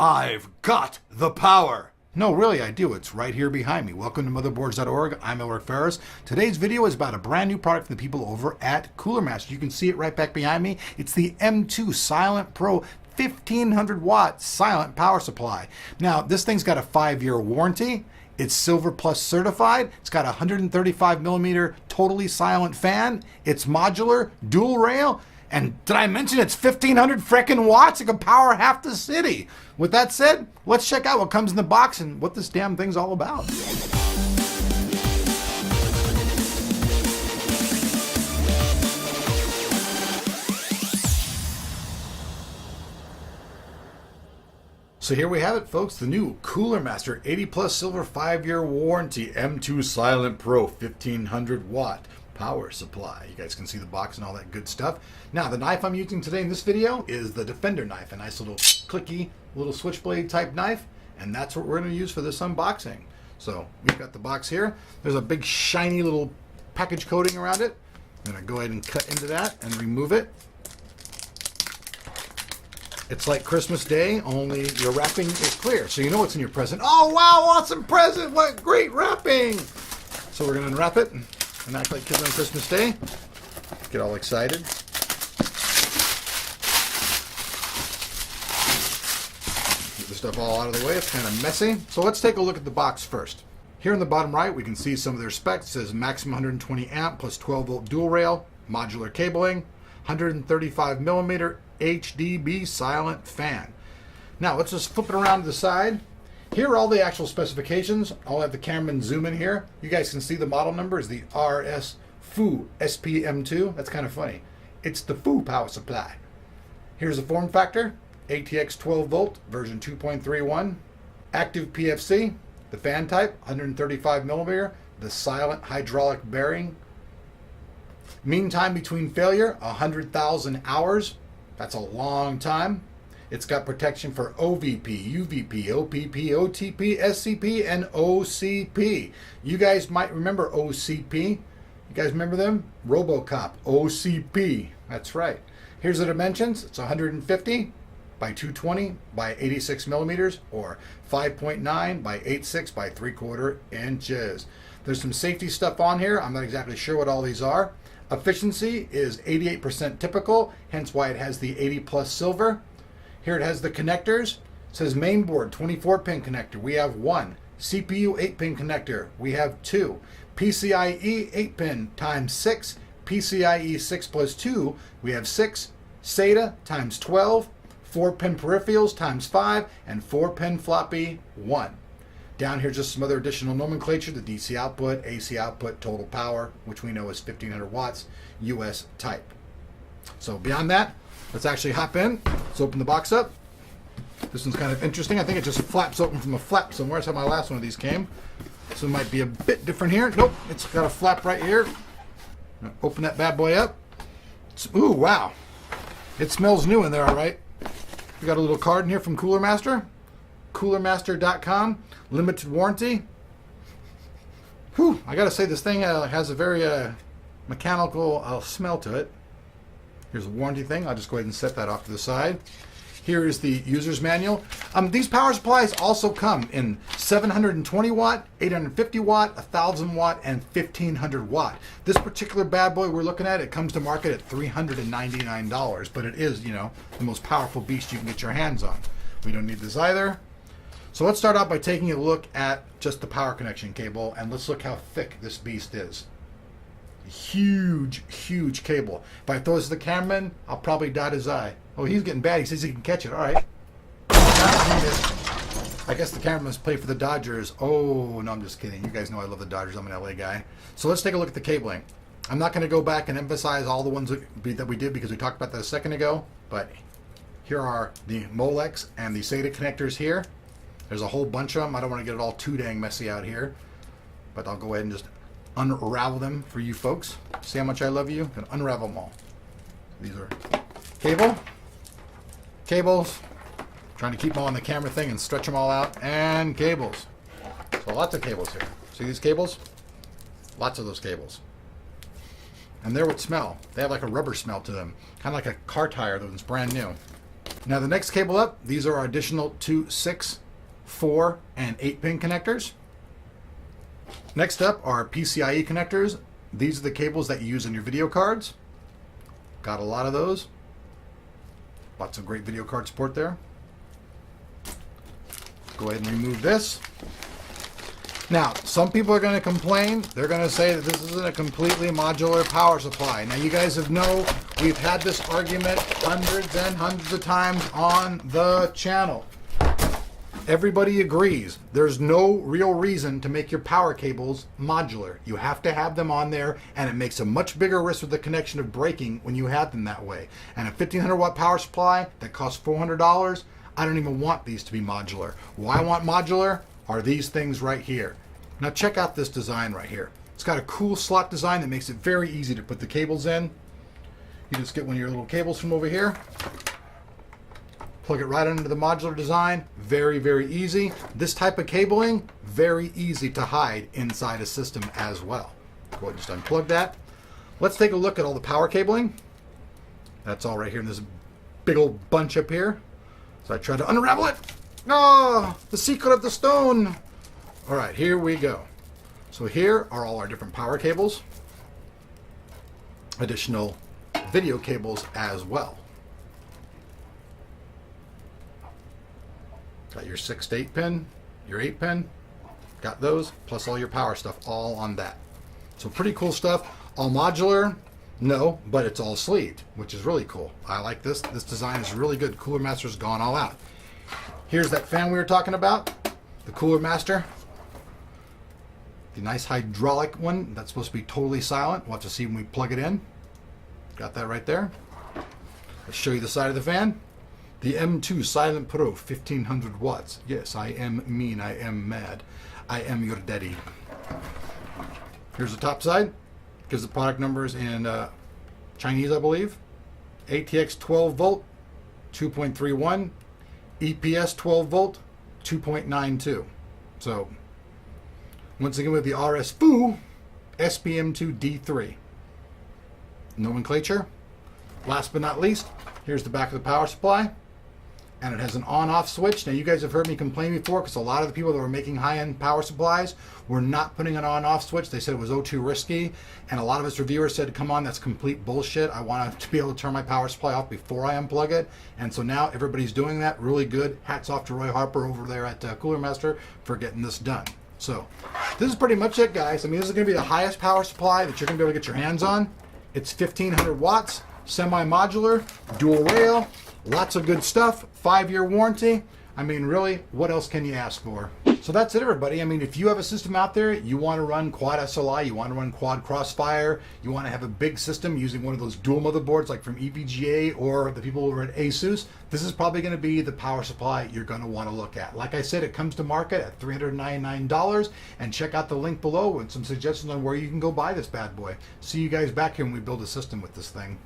I've got the power. No, really, I do. It's right here behind me. Welcome to Motherboards.org. I'm Eric Ferris. Today's video is about a brand new product from the people over at Cooler Master. You can see it right back behind me. It's the M2 Silent Pro 1500 watt silent power supply. Now, this thing's got a 5-year warranty. It's Silver Plus certified. It's got a 135 millimeter totally silent fan. It's modular, dual rail. And did I mention it's 1500 frickin' watts? It can power half the city. With that said, let's check out what comes in the box and what this damn thing's all about. So here we have it, folks, the new Cooler Master 80 Plus Silver 5-year warranty M2 Silent Pro 1500 watt power supply. You guys can see the box and all that good stuff. Now, the knife I'm using today in this video is the Defender knife, a nice little clicky little switchblade type knife, and that's what we're going to use for this unboxing. So we've got the box here. There's a big shiny little package coating around it. I'm going to go ahead and cut into that and remove it. It's like Christmas Day, only your wrapping is clear, so you know what's in your present. Oh wow, awesome present! What great wrapping! So we're going to unwrap it and act like kids on Christmas Day. Get all excited. Get the stuff all out of the way. It's kind of messy. So let's take a look at the box first. Here in the bottom right, we can see some of their specs. It says maximum 120 amp plus 12 volt dual rail, modular cabling, 135 millimeter HDB silent fan. Now let's just flip it around to the side. Here are all the actual specifications. I'll have the cameraman zoom in here. You guys can see the model number is the RS FU SPM2. That's kind of funny. It's the FU power supply. Here's the form factor. ATX 12 volt version 2.31. Active PFC. The fan type 135 millimeter. The silent hydraulic bearing. Mean time between failure 100,000 hours. That's a long time. It's got protection for OVP, UVP, OPP, OTP, SCP, and OCP. You guys might remember OCP. You guys remember them? RoboCop, OCP. That's right. Here's the dimensions. It's 150 by 220 by 86 millimeters, or 5.9 by 8.6 by 3/4 inches. There's some safety stuff on here. I'm not exactly sure what all these are. Efficiency is 88% typical, hence why it has the 80 plus silver. Here it has the connectors. It says mainboard 24-pin connector. We have 1. CPU 8-pin connector. We have 2. PCIe 8-pin times 6. PCIe 6 plus 2. We have 6. SATA times 12. 4-pin peripherals times 5. And 4-pin floppy 1. Down here just some other additional nomenclature. The DC output, AC output, total power, which we know is 1500 watts, US type. So beyond that, let's actually hop in. Let's open the box up. This one's kind of interesting. I think it just flaps open from a flap somewhere. That's how my last one of these came. So it might be a bit different here. Nope, it's got a flap right here. Open that bad boy up. Ooh, wow. It smells new in there, all right. We got a little card in here from Cooler Master. CoolerMaster.com. Limited warranty. Whew, I gotta say this thing has a very mechanical smell to it. Here's a warranty thing. I'll just go ahead and set that off to the side. Here is the user's manual. These power supplies also come in 720 watt, 850 watt, 1000 watt, and 1500 watt. This particular bad boy we're looking at, it comes to market at $399, but it is, you know, the most powerful beast you can get your hands on. We don't need this either. So let's start out by taking a look at just the power connection cable, and let's look how thick this beast is. Huge, huge cable. If I throw this to the cameraman, I'll probably dot his eye. Oh, he's getting bad. He says he can catch it. All right. I guess the camera must play for the Dodgers. Oh, no, I'm just kidding. You guys know I love the Dodgers. I'm an LA guy. So let's take a look at the cabling. I'm not going to go back and emphasize all the ones that we did because we talked about that a second ago, but here are the Molex and the SATA connectors here. There's a whole bunch of them. I don't want to get it all too dang messy out here, but I'll go ahead and just unravel them for you folks. See how much I love you? And unravel them all. These are cables, trying to keep them all on the camera thing and stretch them all out, and cables. So lots of cables here. See these cables? Lots of those cables. And they're what smell. They have like a rubber smell to them, kind of like a car tire that's brand new. Now the next cable up, these are our additional 2, 6, 4, and 8-pin connectors. Next up are PCIe connectors. These are the cables that you use in your video cards. Got a lot of those. Lots of great video card support there. Go ahead and remove this. Now, some people are going to complain. They're going to say that this isn't a completely modular power supply. Now, you guys know we've had this argument hundreds and hundreds of times on the channel. Everybody agrees. There's no real reason to make your power cables modular. You have to have them on there, and it makes a much bigger risk with the connection of breaking when you have them that way. And a 1500 watt power supply that costs $400, I don't even want these to be modular. Why I want modular are these things right here. Now check out this design right here. It's got a cool slot design that makes it very easy to put the cables in. You just get one of your little cables from over here, plug it right into the modular design. Very, very easy. This type of cabling, very easy to hide inside a system as well. Go ahead and just unplug that. Let's take a look at all the power cabling. That's all right here in this big old bunch up here. So I try to unravel it. Oh, the secret of the stone. All right, here we go. So here are all our different power cables. Additional video cables as well. Got your 6 to 8 pin, your 8 pin. Got those, plus all your power stuff all on that. So pretty cool stuff. All modular? No, but it's all sleeved, which is really cool. I like this. This design is really good. Cooler Master's gone all out. Here's that fan we were talking about, the Cooler Master. The nice hydraulic one that's supposed to be totally silent. We'll have to see when we plug it in. Got that right there. Let's show you the side of the fan. The M2 Silent Pro, 1500 watts. Yes, I am mean. I am mad. I am your daddy. Here's the top side. Gives the product numbers in Chinese, I believe. ATX 12 volt, 2.31. EPS 12 volt, 2.92. So, once again with the RS-FU SPM2D3 nomenclature. Last but not least, here's the back of the power supply, and it has an on-off switch. Now you guys have heard me complain before because a lot of the people that were making high-end power supplies were not putting an on-off switch. They said it was too risky, and a lot of us reviewers said, come on, that's complete bullshit. I want to be able to turn my power supply off before I unplug it. And so now everybody's doing that. Really good. Hats off to Roy Harper over there at Cooler Master for getting this done. So this is pretty much it, guys. I mean, this is going to be the highest power supply that you're going to be able to get your hands on. It's 1500 watts, semi-modular, dual rail, lots of good stuff, 5-year warranty. I mean, really, what else can you ask for? So that's it, everybody. I mean, if you have a system out there, you want to run quad SLI, you want to run quad Crossfire, you want to have a big system using one of those dual motherboards like from EVGA or the people over at ASUS, this is probably going to be the power supply you're going to want to look at. Like I said, it comes to market at $399, and check out the link below with some suggestions on where you can go buy this bad boy. See you guys back here when we build a system with this thing.